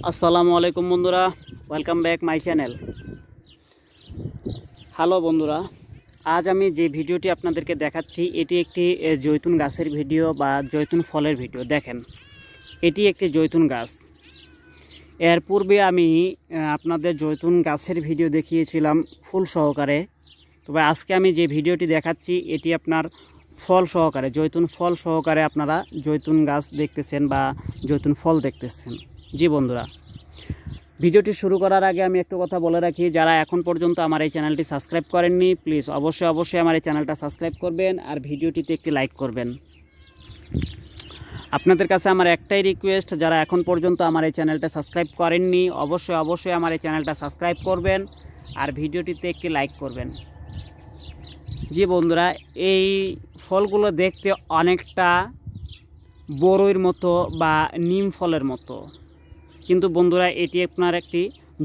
আসসালামু আলাইকুম বন্ধুরা, welcome back my channel. Hello বন্ধুরা, আজ আমি যে ভিডিওটি আপনাদেরকে দেখাচ্ছি এটি একটি জৈতুন গাছের ভিডিও বা জৈতুন ফলের ভিডিও। দেখেন, এটি একটি জৈতুন গাছ। এর পূর্বে আমি আপনাদের জৈতুন গাছের ভিডিও দেখিয়েছিলাম ফুল সহকারে, তবে আজকে আমি যে ভিডিওটি দেখাচ্ছি এটি আপনার ফল সহকারে, জৈতুন ফল সহকারে আপনারা জৈতুন গাছ দেখতেছেন বা জৈতুন ফল দেখতেছেন। জি বন্ধুরা, ভিডিওটি শুরু করার আগে আমি একটু কথা বলে রাখি, যারা এখন পর্যন্ত আমার এই চ্যানেলটি সাবস্ক্রাইব করেননি প্লিজ অবশ্যই আমার এই চ্যানেলটা সাবস্ক্রাইব করবেন আর ভিডিওটিতে একটি লাইক করবেন। আপনাদের কাছে আমার একটাই রিকোয়েস্ট, যারা এখন পর্যন্ত আমার এই চ্যানেলটা সাবস্ক্রাইব করেননি অবশ্যই আমার এই চ্যানেলটা সাবস্ক্রাইব করবেন আর ভিডিওটিতে একটি লাইক করবেন। জি বন্ধুরা, এই ফলগুলো দেখতে অনেকটা বড়ইর মতো বা নিম ফলের মতো, কিন্তু বন্ধুরা এটি আপনার একটি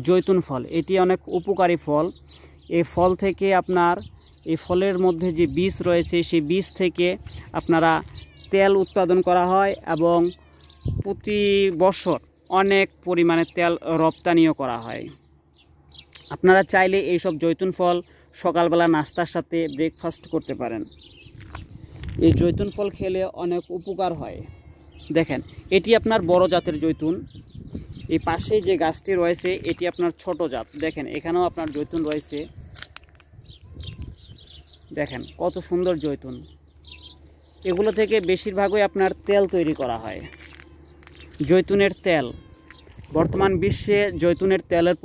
জৈতুন ফল। এটি অনেক উপকারী ফল। এই ফল থেকে আপনার, এই ফলের মধ্যে যে বীজ রয়েছে সেই বীজ থেকে আপনারা তেল উৎপাদন করা হয় এবং প্রতি বছর অনেক পরিমাণে তেল রপ্তানিও করা হয়। আপনারা চাইলে এইসব জৈতুন ফল সকালবেলা নাস্তার সাথে ব্রেকফাস্ট করতে পারেন। এই জৈতুন ফল খেলে অনেক উপকার হয়। দেখেন, এটি আপনার বড় জাতের জৈতুন। এই পাশে যে গাছটি রয়েছে এটি আপনার ছোট জাত। দেখেন, এখানেও আপনার জৈতুন রয়েছে। দেখেন কত সুন্দর জৈতুন। এগুলো থেকে বেশিরভাগই আপনার তেল তৈরি করা হয়, জৈতুনের তেল। বর্তমান বিশ্বে জৈতুনের তেলের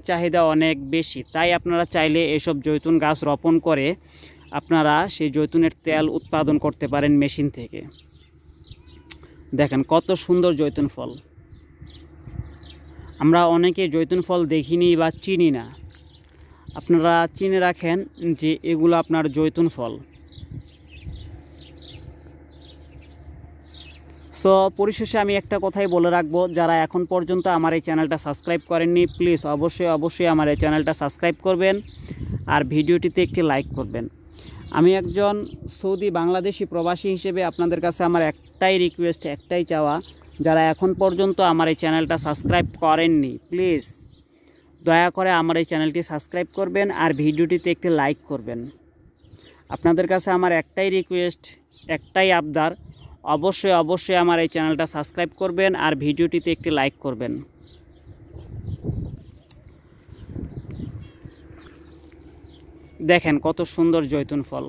চাহিদা অনেক বেশি, তাই আপনারা চাইলে এসব জৈতুন গাছ রোপণ করে আপনারা সেই জৈতুনের তেল উৎপাদন করতে পারেন মেশিন থেকে। দেখেন কত সুন্দর জৈতুন ফল। আমরা অনেকে জৈতুন ফল দেখিনি বা চিনি না, আপনারা চিনে রাখেন যে এগুলো আপনার জৈতুন ফল। সো পরিশেষে আমি একটা কথাই বলে রাখবো, যারা এখন পর্যন্ত আমার এই চ্যানেলটা সাবস্ক্রাইব করেননি প্লিজ অবশ্যই আমার এই চ্যানেলটা সাবস্ক্রাইব করবেন আর ভিডিওটিতে একটি লাইক করবেন। আমি একজন সৌদি বাংলাদেশি প্রবাসী হিসেবে আপনাদের কাছে আমার একটাই রিকোয়েস্ট, একটাই চাওয়া, যারা এখন পর্যন্ত আমার এই চ্যানেলটা সাবস্ক্রাইব করেননি প্লিজ দয়া করে আমার এই চ্যানেলটি সাবস্ক্রাইব করবেন আর ভিডিওটিতে একটি লাইক করবেন। আপনাদের কাছে আমার একটাই রিকোয়েস্ট, একটাই আবদার, অবশ্যই আমার এই চ্যানেলটা সাবস্ক্রাইব করবেন আর ভিডিওটিতে একটি লাইক করবেন। দেখেন কত সুন্দর জৈতুন ফল।